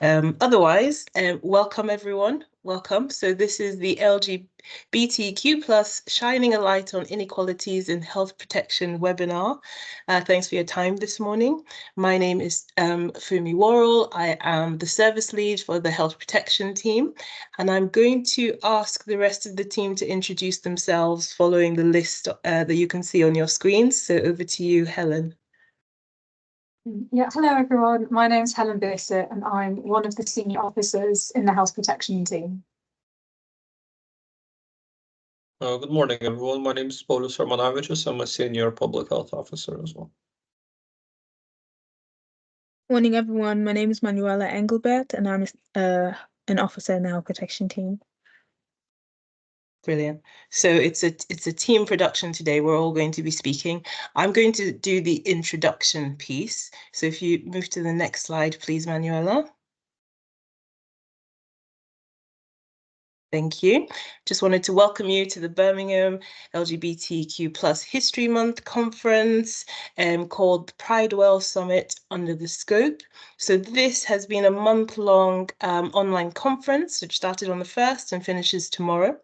Otherwise, welcome everyone. Welcome. So this is the LGBTQ plus Shining a Light on Inequalities in Health Protection webinar. Thanks for your time this morning. My name is Fumi Worrell. I am the service lead for the health protection team, and I'm going to ask the rest of the team to introduce themselves following the list that you can see on your screens. So over to you, Helen. Yeah, hello everyone. My name is Helen Bissett and I'm one of the senior officers in the health protection team. Good morning, everyone. My name is Paulius Romanavicius. I'm a senior public health officer as well. Morning, everyone. My name is Manuela Engelbert and I'm an officer in the health protection team. Brilliant. So it's a team production today. We're all going to be speaking. I'm going to do the introduction piece. So if you move to the next slide, please, Manuela. Thank you. Just wanted to welcome you to the Birmingham LGBTQ Plus History Month conference called Pride Well Summit Under the Scope. So this has been a month-long online conference, which started on the 1st and finishes tomorrow.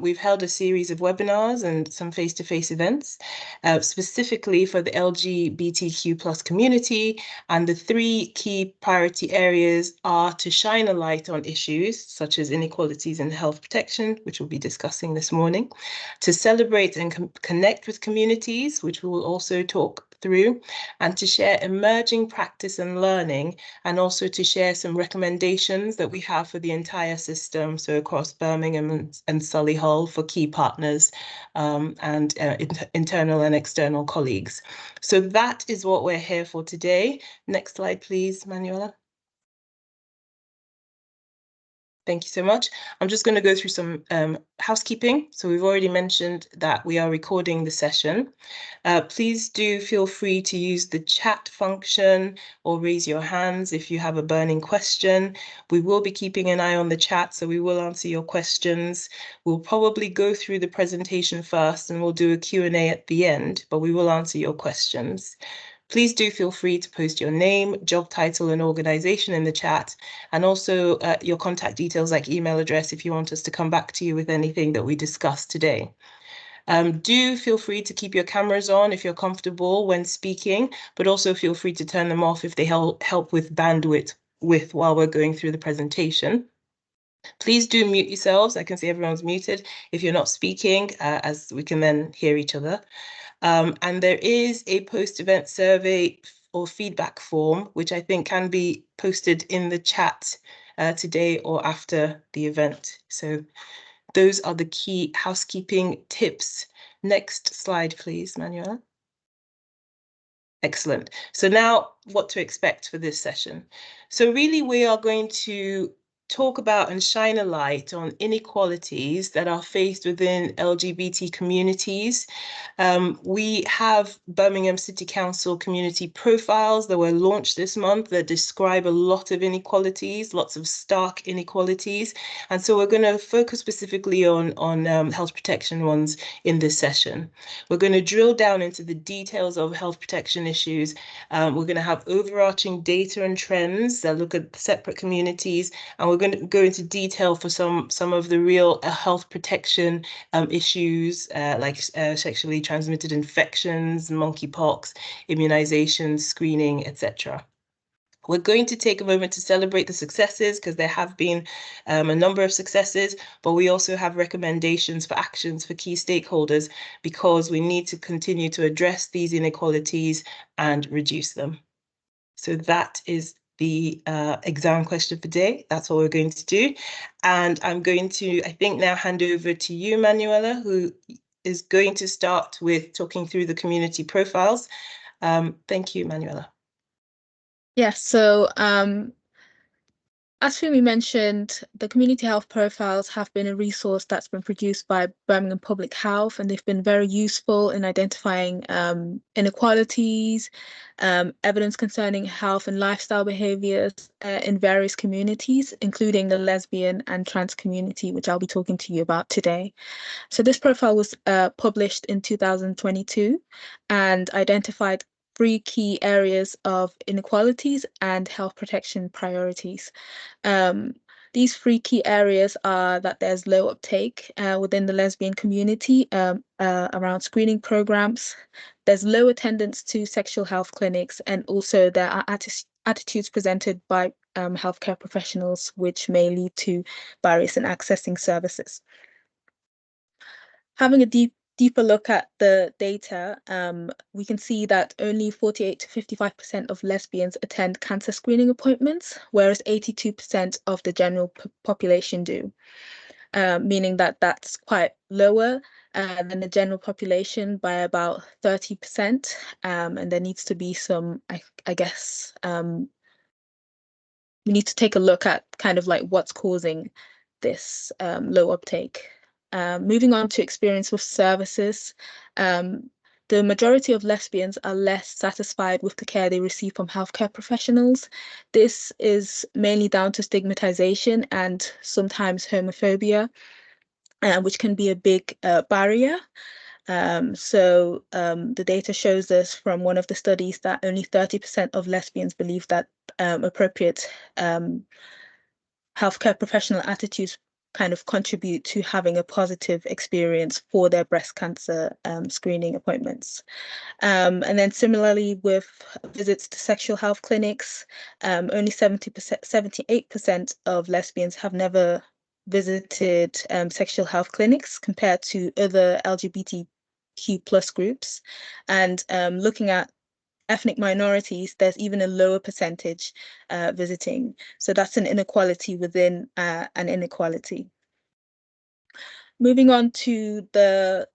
We've held a series of webinars and some face-to-face events, specifically for the LGBTQ plus community. And the 3 key priority areas are to shine a light on issues such as inequalities in health protection, which we'll be discussing this morning, to celebrate and connect with communities, which we will also talk through, and to share emerging practice and learning, and also to share some recommendations that we have for the entire system, so across Birmingham and Solihull for key partners and internal and external colleagues. So that is what we're here for today. Next slide, please, Manuela. Thank you so much. I'm just going to go through some housekeeping. So we've already mentioned that we are recording the session. Please do feel free to use the chat function or raise your hands if you have a burning question. We will be keeping an eye on the chat, so we will answer your questions. We'll probably go through the presentation first and we'll do a Q&A at the end, but we will answer your questions. Please do feel free to post your name, job title, and organization in the chat, and also your contact details like email address if you want us to come back to you with anything that we discussed today. Do feel free to keep your cameras on if you're comfortable when speaking, but also feel free to turn them off if they help with bandwidth while we're going through the presentation. Please do mute yourselves. I can see everyone's muted if you're not speaking, as we can then hear each other. And there is a post-event survey or feedback form, which I think can be posted in the chat today or after the event. So those are the key housekeeping tips. Next slide, please, Manuela. Excellent. So now what to expect for this session. So really we are going to talk about and shine a light on inequalities that are faced within LGBT communities. We have Birmingham City Council community profiles that were launched this month that describe a lot of inequalities, lots of stark inequalities. And so we're going to focus specifically on health protection ones in this session. We're going to drill down into the details of health protection issues. We're going to have overarching data and trends that look at separate communities, and we're going to go into detail for some of the real health protection issues like sexually transmitted infections, monkeypox, immunizations, screening, etc. We're going to take a moment to celebrate the successes because there have been a number of successes, but we also have recommendations for actions for key stakeholders because we need to continue to address these inequalities and reduce them. So that is the exam question for today. That's what we're going to do. And I'm going to, I think, now hand over to you, Manuela, who is going to start with talking through the community profiles. Thank you, Manuela. Yes, so as Fumi mentioned, the community health profiles have been a resource that's been produced by Birmingham Public Health, and they've been very useful in identifying inequalities, evidence concerning health and lifestyle behaviours in various communities, including the lesbian and trans community, which I'll be talking to you about today. So this profile was published in 2022 and identified three key areas of inequalities and health protection priorities. These three key areas are that there's low uptake within the lesbian community around screening programs. There's low attendance to sexual health clinics, and also there are attitudes presented by healthcare professionals, which may lead to barriers in accessing services. Having a deeper look at the data, we can see that only 48 to 55% of lesbians attend cancer screening appointments, whereas 82% of the general population do, meaning that that's quite lower than the general population by about 30%. And there needs to be some, I guess, we need to take a look at kind of like what's causing this low uptake. Moving on to experience with services, the majority of lesbians are less satisfied with the care they receive from healthcare professionals. This is mainly down to stigmatization and sometimes homophobia, which can be a big barrier. The data shows us from one of the studies that only 30% of lesbians believe that appropriate healthcare professional attitudes kind of contribute to having a positive experience for their breast cancer screening appointments. And then similarly with visits to sexual health clinics, only 78% of lesbians have never visited sexual health clinics compared to other LGBTQ plus groups. And looking at ethnic minorities, there's even a lower percentage visiting. So that's an inequality within an inequality. Moving on to the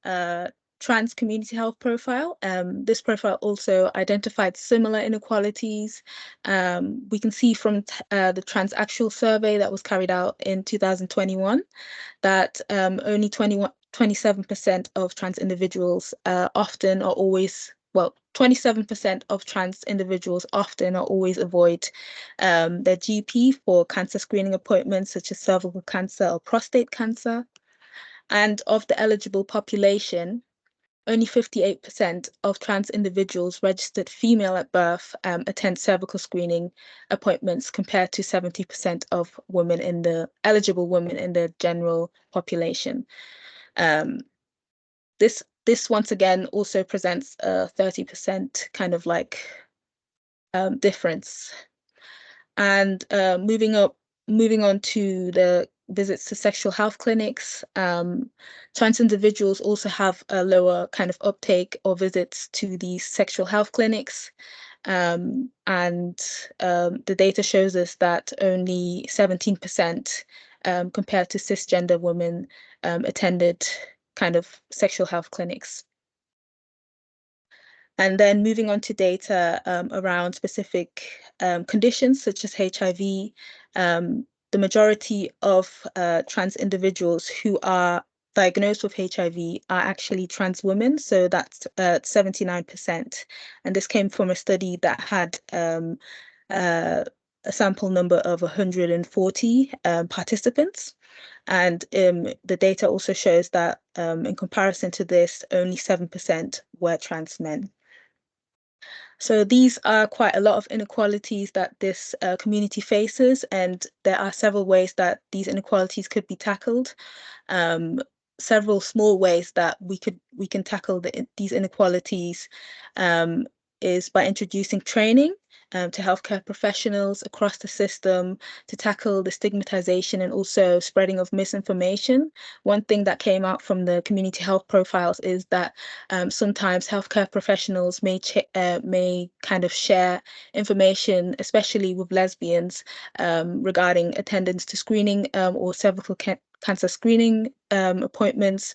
trans community health profile. This profile also identified similar inequalities. We can see from the transactional survey that was carried out in 2021 that only 27% of trans individuals often or always, well, 27% of trans individuals often or always avoid their GP for cancer screening appointments such as cervical cancer or prostate cancer. And of the eligible population, only 58% of trans individuals registered female at birth attend cervical screening appointments compared to 70% of women in the eligible women in the general population. This once again also presents a 30% kind of like difference. And moving on to the visits to sexual health clinics, trans individuals also have a lower kind of uptake or visits to these sexual health clinics. And the data shows us that only 17% compared to cisgender women attended kind of sexual health clinics. And then moving on to data around specific conditions such as HIV, the majority of trans individuals who are diagnosed with HIV are actually trans women, so that's 79%. And this came from a study that had a sample number of 140 participants. And the data also shows that in comparison to this, only 7% were trans men. So these are quite a lot of inequalities that this community faces, and there are several ways that these inequalities could be tackled. Several small ways that we can tackle these inequalities is by introducing training to healthcare professionals across the system to tackle the stigmatization and also spreading of misinformation. One thing that came out from the community health profiles is that sometimes healthcare professionals may kind of share information, especially with lesbians, regarding attendance to screening or cervical cancer screening appointments,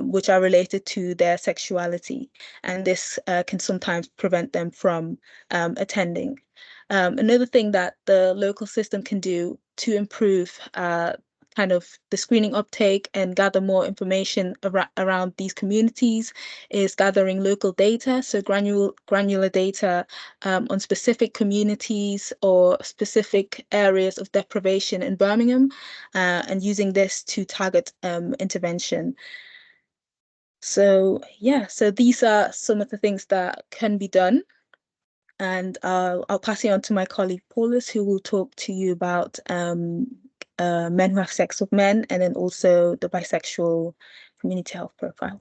which are related to their sexuality. And this can sometimes prevent them from attending. Another thing that the local system can do to improve kind of the screening uptake and gather more information around these communities is gathering local data, so granular data on specific communities or specific areas of deprivation in Birmingham, and using this to target intervention. So yeah, so these are some of the things that can be done and I'll pass it on to my colleague Paulus, who will talk to you about men who have sex with men, and then also the bisexual community health profile.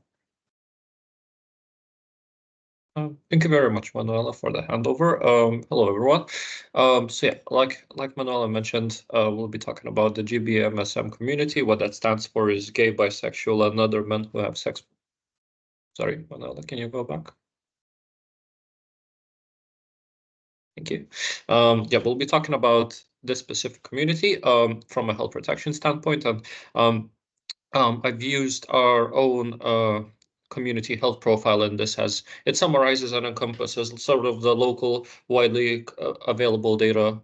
Thank you very much, Manuela, for the handover. Hello, everyone. So yeah, like Manuela mentioned, we'll be talking about the GBMSM community. What that stands for is gay, bisexual, and other men who have sex. Sorry, Manuela, can you go back? Thank you. Yeah, we'll be talking about this specific community from a health protection standpoint, and I've used our own community health profile, and this it summarizes and encompasses sort of the local, widely available data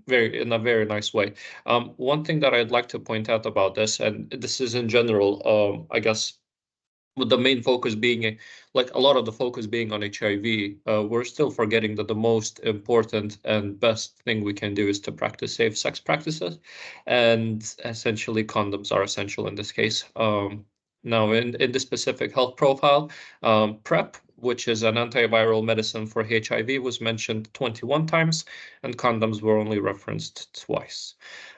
in a very nice way. One thing that I'd like to point out about this, and this is in general, I guess, with the main focus being like a lot of the focus being on HIV, we're still forgetting that the most important and best thing we can do is to practice safe sex practices, and essentially condoms are essential in this case. Now, in this specific health profile, PrEP, which is an antiviral medicine for HIV, was mentioned 21 times, and condoms were only referenced twice.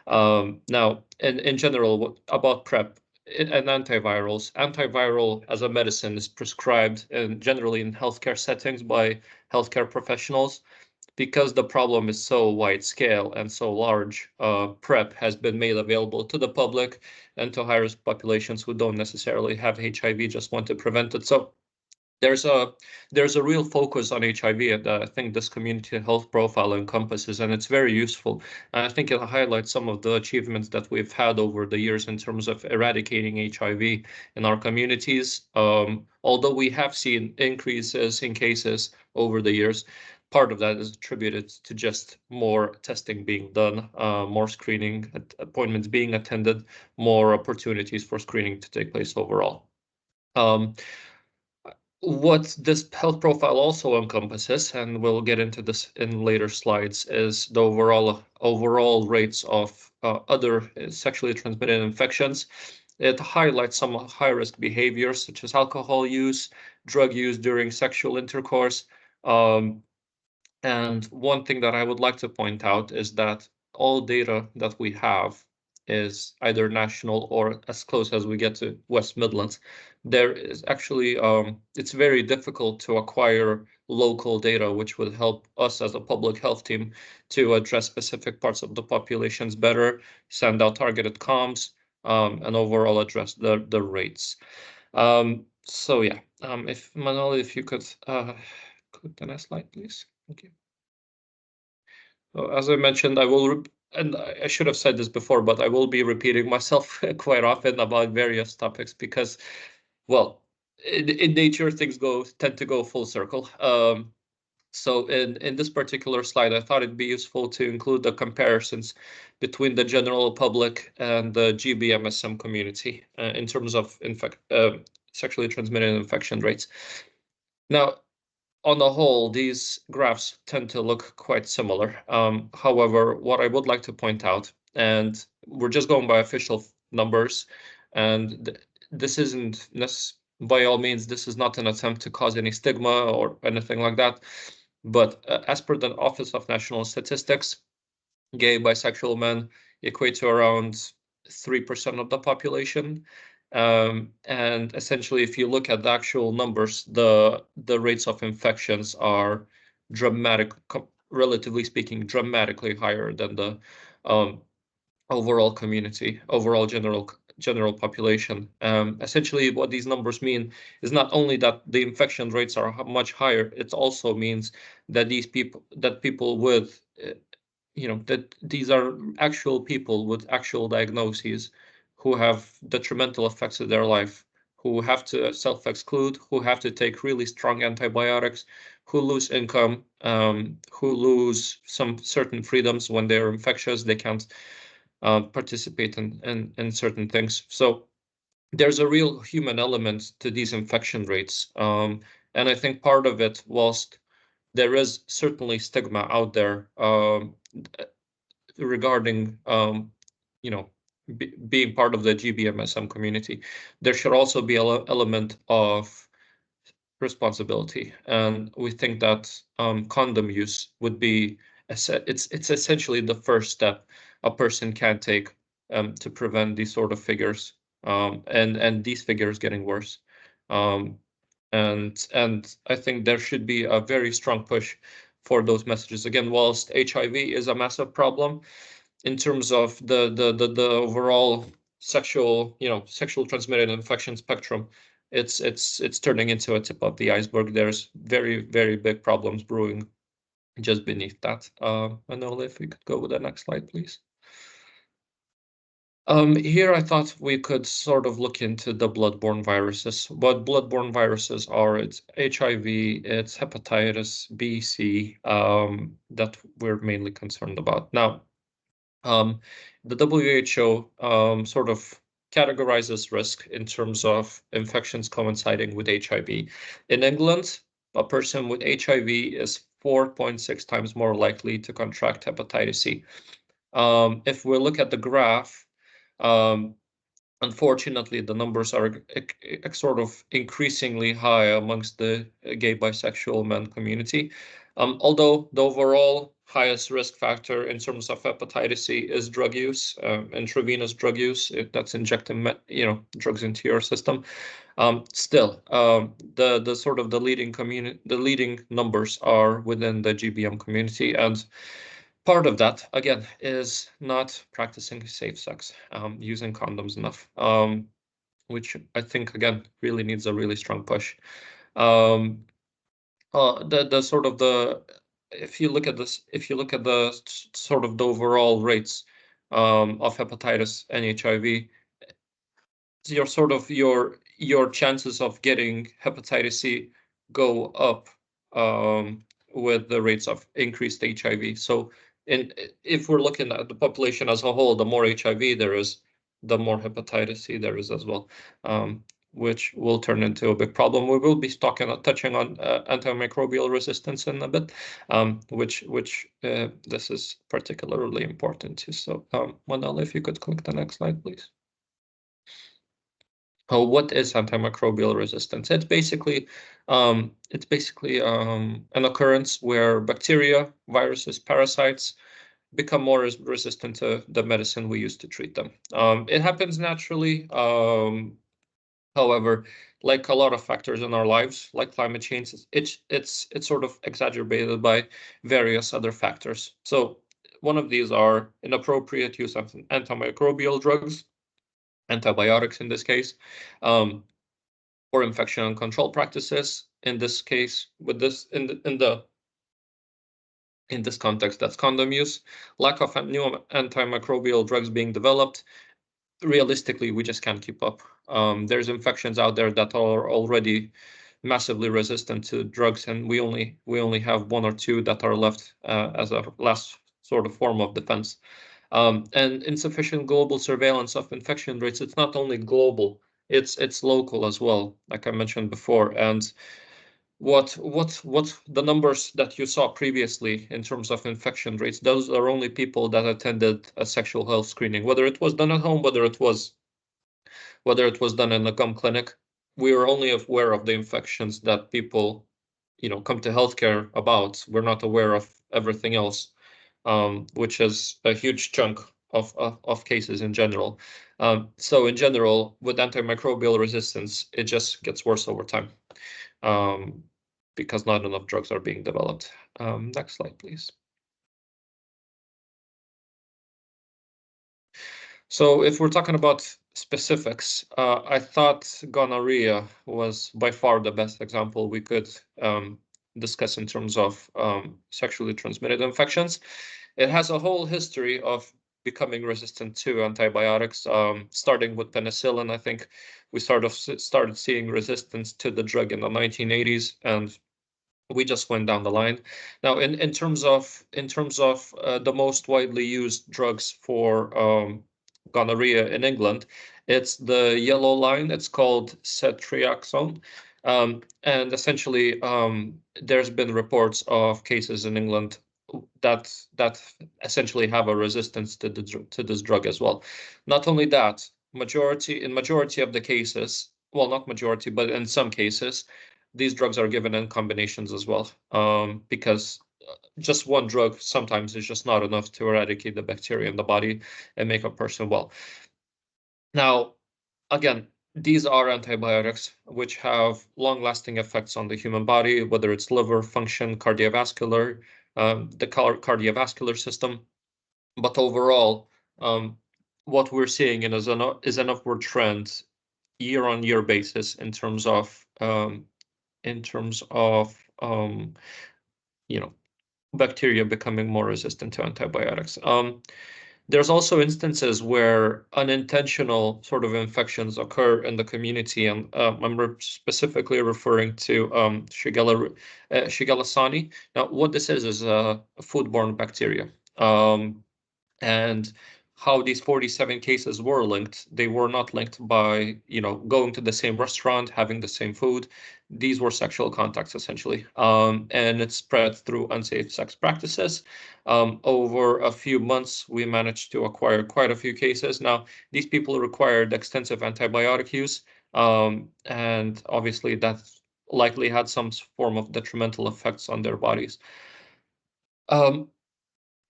Now, in general, about PrEP, and antiviral as a medicine is prescribed and generally in healthcare settings by healthcare professionals. Because the problem is so wide scale and so large, PrEP has been made available to the public and to high-risk populations who don't necessarily have HIV, just want to prevent it. So there's a real focus on HIV, and I think this community health profile encompasses, and it's very useful. And I think it highlights some of the achievements that we've had over the years in terms of eradicating HIV in our communities. Although we have seen increases in cases over the years, part of that is attributed to just more testing being done, more screening appointments being attended, more opportunities for screening to take place overall. What this health profile also encompasses, and we'll get into this in later slides, is the overall rates of other sexually transmitted infections. It highlights some high-risk behaviors such as alcohol use, drug use during sexual intercourse. And one thing that I would like to point out is that all data that we have is either national or as close as we get to West Midlands. There is actually, it's very difficult to acquire local data, which would help us as a public health team to address specific parts of the populations better, send out targeted comms, and overall address the rates. So yeah, if Manuel, if you could click the next slide, please. Thank you. As I mentioned, and I should have said this before, but I will be repeating myself quite often about various topics because, well, in nature, things tend to go full circle. So in this particular slide, I thought it'd be useful to include the comparisons between the general public and the GBMSM community in terms of sexually transmitted infection rates. Now, on the whole, these graphs tend to look quite similar. However, what I would like to point out, and we're just going by official numbers, and this isn't by all means, this is not an attempt to cause any stigma or anything like that. But as per the Office of National Statistics, gay, bisexual men equate to around 3% of the population. And essentially, if you look at the actual numbers, the rates of infections are relatively speaking, dramatically higher than the overall community, overall general population. Essentially, what these numbers mean is not only that the infection rates are much higher, it also means that people with that these are actual people with actual diagnoses who have detrimental effects of their life, who have to self-exclude, who have to take really strong antibiotics, who lose income, who lose some certain freedoms when they're infectious. They can't participate in certain things. So there's a real human element to these infection rates. And I think part of it, whilst there is certainly stigma out there regarding being part of the GBMSM community, there should also be an element of responsibility, and we think that condom use would be it's essentially the first step a person can take to prevent these sort of figures, and these figures getting worse. And I think there should be a very strong push for those messages. Again, whilst HIV is a massive problem in terms of the overall sexual transmitted infection spectrum, it's turning into a tip of the iceberg. There's very, very big problems brewing just beneath that. Anola, if we could go with the next slide, please. Here I thought we could sort of look into the bloodborne viruses. What bloodborne viruses are, it's HIV, it's hepatitis B, C, that we're mainly concerned about. Now, the WHO sort of categorizes risk in terms of infections coinciding with HIV. In England, a person with HIV is 4.6 times more likely to contract hepatitis C. If we look at the graph, unfortunately, the numbers are sort of increasingly high amongst the gay bisexual men community. Although the overall highest risk factor in terms of hepatitis C is drug use, intravenous drug use, that's injecting drugs into your system. Still, the sort of the leading numbers are within the GBM community, and part of that, again, is not practicing safe sex, using condoms enough, which I think, again, really needs a really strong push. If you look at the sort of the overall rates of hepatitis and HIV, your chances of getting hepatitis C go up with the rates of increased HIV. So if we're looking at the population as a whole, the more HIV there is, the more hepatitis C there is as well, which will turn into a big problem. We will be touching on antimicrobial resistance in a bit, which this is particularly important to. So, Manal, if you could click the next slide, please. What is antimicrobial resistance? It's basically an occurrence where bacteria, viruses, parasites become more resistant to the medicine we use to treat them. It happens naturally. However, like a lot of factors in our lives, like climate change, it's sort of exacerbated by various other factors. So one of these are inappropriate use of antimicrobial drugs, antibiotics in this case, or infection control practices. In this case, with this in this context, that's condom use, lack of new antimicrobial drugs being developed. Realistically, we just can't keep up. There's infections out there that are already massively resistant to drugs, and we only have one or two that are left as a last sort of form of defense. And insufficient global surveillance of infection rates. It's not only global, it's local as well, like I mentioned before. And what the numbers that you saw previously in terms of infection rates, those are only people that attended a sexual health screening, whether it was done at home, whether it was done in a gum clinic. We were only aware of the infections that people, come to healthcare about. We're not aware of everything else, which is a huge chunk of cases in general. So in general, with antimicrobial resistance, it just gets worse over time, because not enough drugs are being developed. Next slide, please. So if we're talking about specifics, I thought gonorrhea was by far the best example we could discuss in terms of sexually transmitted infections. It has a whole history of becoming resistant to antibiotics, starting with penicillin. I think we started seeing resistance to the drug in the 1980s, and we just went down the line. Now, in terms of the most widely used drugs for gonorrhea in England, it's the yellow line. It's called ceftriaxone. And essentially, there's been reports of cases in England that essentially have a resistance to this drug as well. Not only that, majority of the cases, well, not majority, but in some cases, these drugs are given in combinations as well, because just one drug sometimes is just not enough to eradicate the bacteria in the body and make a person well. Now, again, these are antibiotics which have long-lasting effects on the human body, whether it's liver function, cardiovascular, the cardiovascular system. But overall, what we're seeing is an upward trend year-on-year basis in terms of bacteria becoming more resistant to antibiotics. There's also instances where unintentional sort of infections occur in the community, and I'm specifically referring to Shigella sani. Now, what this is a foodborne bacteria. And how these 47 cases were linked, they were not linked by, going to the same restaurant, having the same food. These were sexual contacts, essentially. And it spread through unsafe sex practices. Over a few months, we managed to acquire quite a few cases. Now, these people required extensive antibiotic use, and obviously that likely had some form of detrimental effects on their bodies.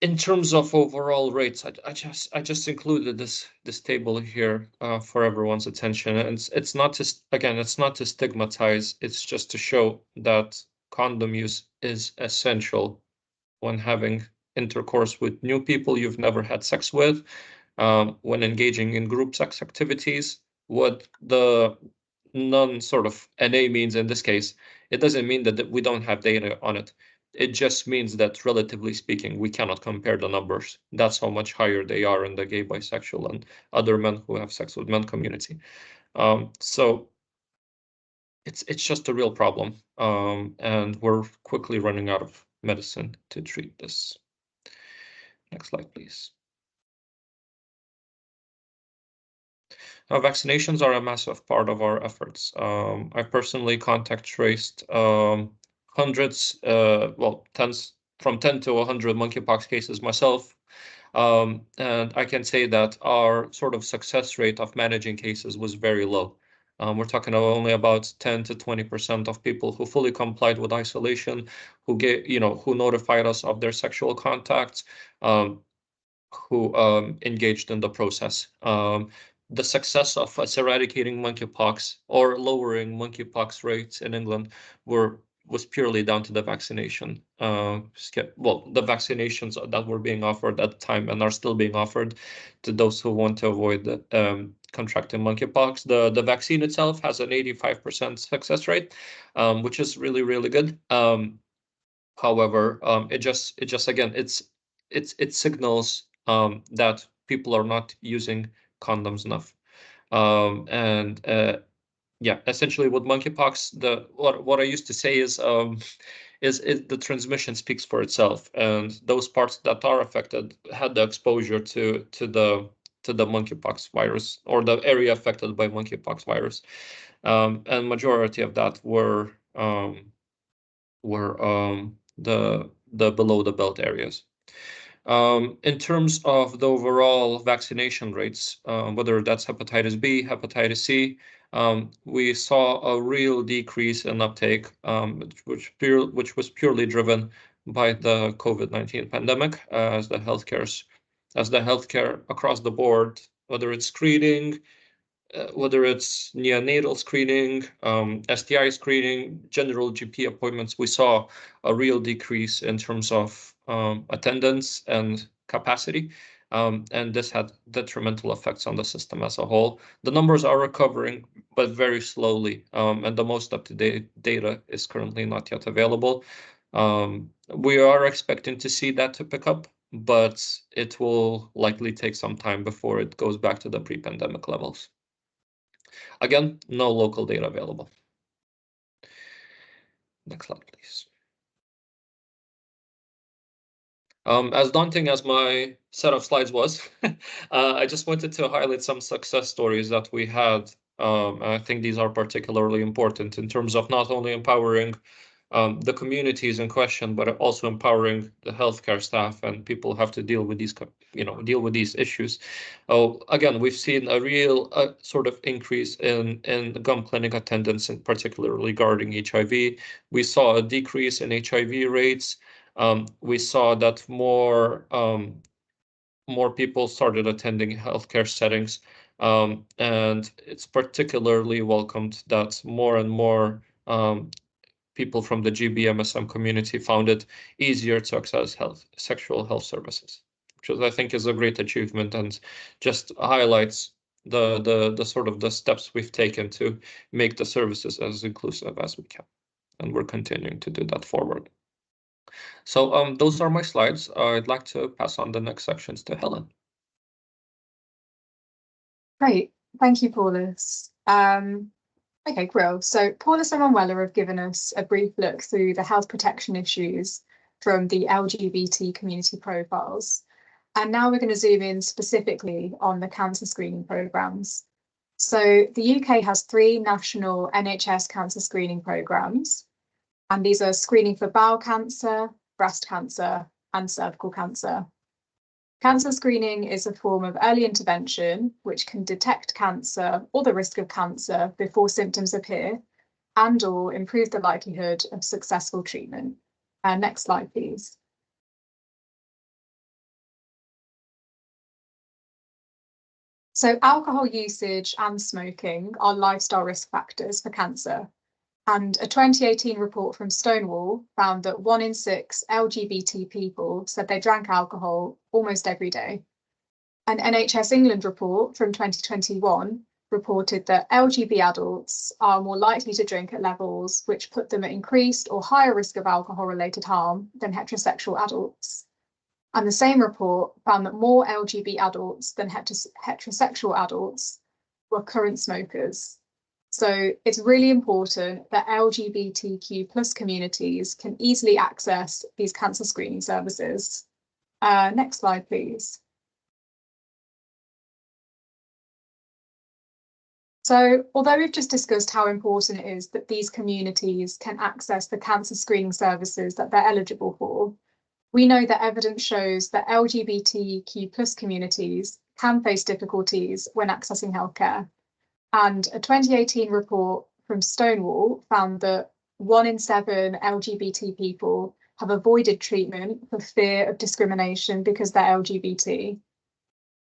In terms of overall rates, I just included this table here for everyone's attention, and it's not to stigmatize. It's just to show that condom use is essential when having intercourse with new people you've never had sex with, when engaging in group sex activities. What the non sort of NA means in this case, it doesn't mean that we don't have data on it. It just means that, relatively speaking, we cannot compare the numbers. That's how much higher they are in the gay, bisexual, and other men who have sex with men community. So it's just a real problem, and we're quickly running out of medicine to treat this. Next slide, please. Now, vaccinations are a massive part of our efforts. I personally contact traced hundreds, tens, from 10 to 100 monkeypox cases myself. And I can say that our sort of success rate of managing cases was very low. We're talking only about 10 to 20% of people who fully complied with isolation, who notified us of their sexual contacts, who engaged in the process. The success of us eradicating monkeypox or lowering monkeypox rates in England was purely down to the vaccination. The vaccinations that were being offered at the time and are still being offered to those who want to avoid contracting monkeypox. The vaccine itself has an 85% success rate, which is really, really good. However, it signals that people are not using condoms enough. Essentially with monkeypox, what I used to say is the transmission speaks for itself, and those parts that are affected had the exposure to the monkeypox virus, or the area affected by monkeypox virus, and majority of that were the below the belt areas. In terms of the overall vaccination rates, whether that's hepatitis B, hepatitis C, we saw a real decrease in uptake, which was purely driven by the COVID-19 pandemic, as the healthcare across the board, whether it's screening, whether it's neonatal screening, STI screening, general GP appointments, we saw a real decrease in terms of attendance and capacity, and this had detrimental effects on the system as a whole. The numbers are recovering, but very slowly, and the most up-to-date data is currently not yet available. We are expecting to see that to pick up, but it will likely take some time before it goes back to the pre-pandemic levels. Again, no local data available. Next slide, please. As daunting as my set of slides was, I just wanted to highlight some success stories that we had. I think these are particularly important in terms of not only empowering the communities in question, but also empowering the healthcare staff and people who have to deal with these, deal with these issues. Oh, again, we've seen a real sort of increase in gum clinic attendance, in particular regarding HIV. We saw a decrease in HIV rates. We saw that more people started attending healthcare settings, and it's particularly welcomed that more and more people from the GBMSM community found it easier to access sexual health services, which I think is a great achievement and just highlights the sort of the steps we've taken to make the services as inclusive as we can, and we're continuing to do that forward. So those are my slides. I'd like to pass on the next sections to Helen. Great, thank you, Paulus. Okay, Grill. So Paulus and Manuela have given us a brief look through the health protection issues from the LGBT community profiles. And now we're going to zoom in specifically on the cancer screening programmes. So the UK has 3 national NHS cancer screening programmes, and these are screening for bowel cancer, breast cancer, and cervical cancer. Cancer screening is a form of early intervention which can detect cancer or the risk of cancer before symptoms appear and/or improve the likelihood of successful treatment. Next slide, please. So alcohol usage and smoking are lifestyle risk factors for cancer. And a 2018 report from Stonewall found that 1 in 6 LGBT people said they drank alcohol almost every day. An NHS England report from 2021 reported that LGBT adults are more likely to drink at levels which put them at increased or higher risk of alcohol-related harm than heterosexual adults. And the same report found that more LGBT adults than heterosexual adults were current smokers. So it's really important that LGBTQ+ communities can easily access these cancer screening services. Next slide, please. So although we've just discussed how important it is that these communities can access the cancer screening services that they're eligible for, we know that evidence shows that LGBTQ+ communities can face difficulties when accessing healthcare. And a 2018 report from Stonewall found that 1 in 7 LGBT people have avoided treatment for fear of discrimination because they're LGBT.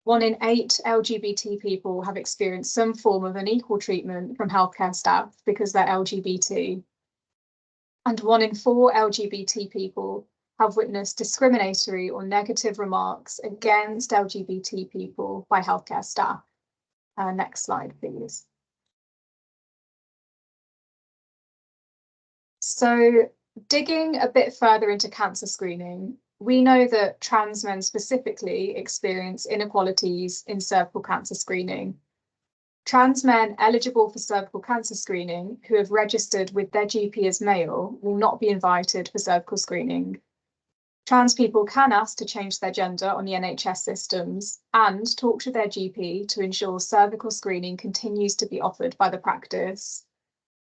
1 in 8 LGBT people have experienced some form of unequal treatment from healthcare staff because they're LGBT. And 1 in 4 LGBT people have witnessed discriminatory or negative remarks against LGBT people by healthcare staff. Next slide, please. So digging a bit further into cancer screening, we know that trans men specifically experience inequalities in cervical cancer screening. Trans men eligible for cervical cancer screening who have registered with their GP as male will not be invited for cervical screening. Trans people can ask to change their gender on the NHS systems and talk to their GP to ensure cervical screening continues to be offered by the practice.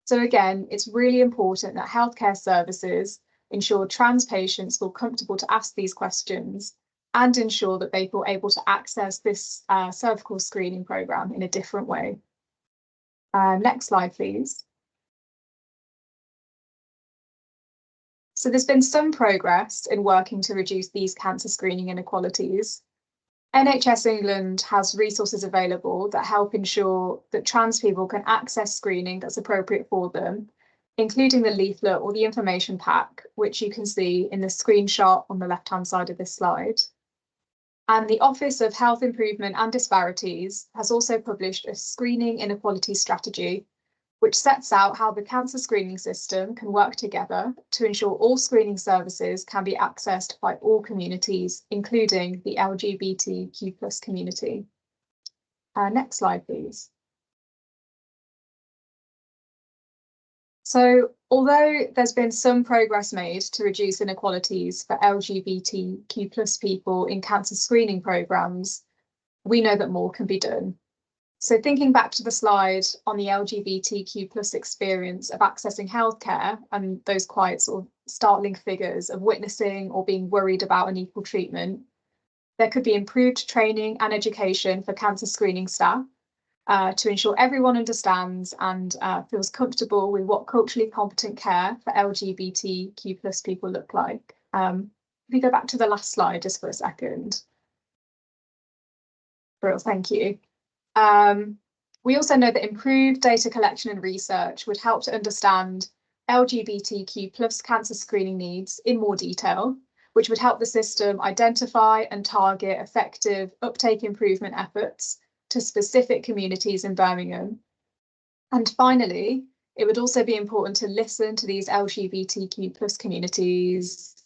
So again, it's really important that healthcare services ensure trans patients feel comfortable to ask these questions and ensure that they feel able to access this cervical screening programme in a different way. Next slide, please. So there's been some progress in working to reduce these cancer screening inequalities. NHS England has resources available that help ensure that trans people can access screening that's appropriate for them, including the leaflet or the information pack, which you can see in the screenshot on the left-hand side of this slide. And the Office of Health Improvement and Disparities has also published a screening inequality strategy, which sets out how the cancer screening system can work together to ensure all screening services can be accessed by all communities, including the LGBTQ+ community. Next slide, please. So, although there's been some progress made to reduce inequalities for LGBTQ+ people in cancer screening programmes, we know that more can be done. So thinking back to the slide on the LGBTQ plus experience of accessing healthcare and those quite sort of startling figures of witnessing or being worried about unequal treatment, there could be improved training and education for cancer screening staff to ensure everyone understands and feels comfortable with what culturally competent care for LGBTQ plus people look like. If we go back to the last slide just for a second. Brill, thank you. We also know that improved data collection and research would help to understand LGBTQ plus cancer screening needs in more detail, which would help the system identify and target effective uptake improvement efforts to specific communities in Birmingham. And finally, it would also be important to listen to these LGBTQ plus communities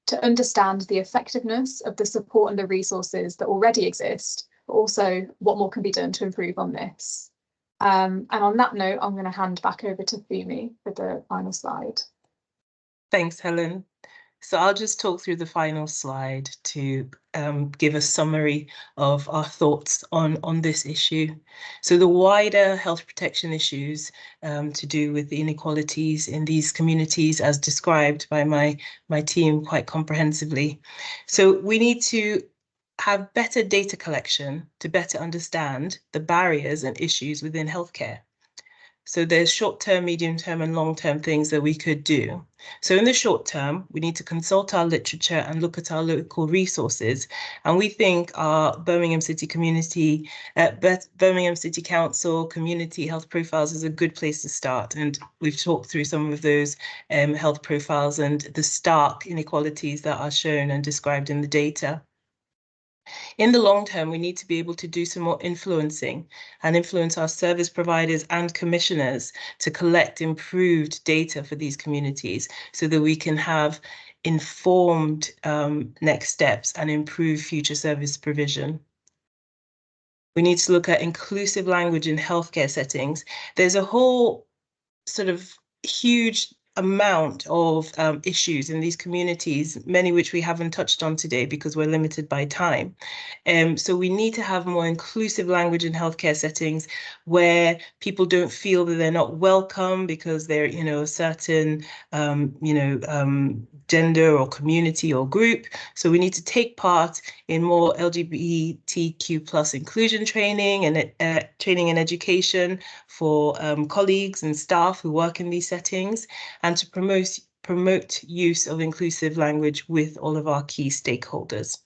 to understand the effectiveness of the support and the resources that already exist, but also what more can be done to improve on this. And on that note, I'm going to hand back over to Fumi for the final slide. Thanks, Helen. So I'll just talk through the final slide to give a summary of our thoughts on this issue. So the wider health protection issues to do with the inequalities in these communities, as described by my team quite comprehensively. So we need to have better data collection to better understand the barriers and issues within healthcare. So there's short-term, medium-term and long-term things that we could do. So in the short term, we need to consult our literature and look at our local resources. And we think our Birmingham City Community, Birmingham City Council community health profiles is a good place to start. And we've talked through some of those health profiles and the stark inequalities that are shown and described in the data. In the long term, we need to be able to do some more influencing and influence our service providers and commissioners to collect improved data for these communities so that we can have informed next steps and improve future service provision. We need to look at inclusive language in healthcare settings. There's a whole sort of huge amount of issues in these communities, many which we haven't touched on today because we're limited by time. So we need to have more inclusive language in healthcare settings where people don't feel that they're not welcome because they're, a certain, gender or community or group. So we need to take part in more LGBTQ plus inclusion training and training and education for colleagues and staff who work in these settings, and to promote use of inclusive language with all of our key stakeholders.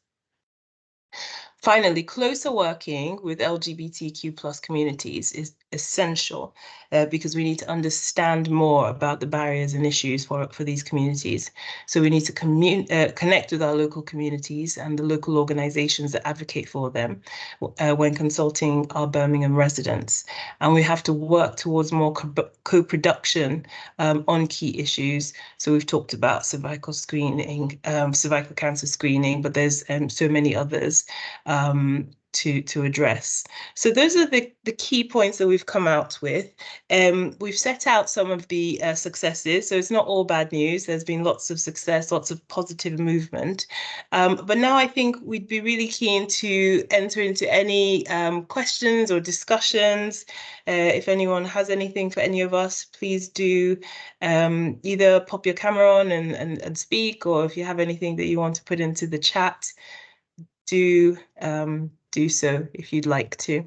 Finally, closer working with LGBTQ plus communities is essential because we need to understand more about the barriers and issues for these communities. So we need to connect with our local communities and the local organisations that advocate for them when consulting our Birmingham residents. And we have to work towards more co-production on key issues. So we've talked about cervical screening, cervical cancer screening, but there's so many others to address. So those are the key points that we've come out with. We've set out some of the successes, so it's not all bad news. There's been lots of success, lots of positive movement. But now I think we'd be really keen to enter into any questions or discussions. If anyone has anything for any of us, please do either pop your camera on and speak, or if you have anything that you want to put into the chat, do so if you'd like to.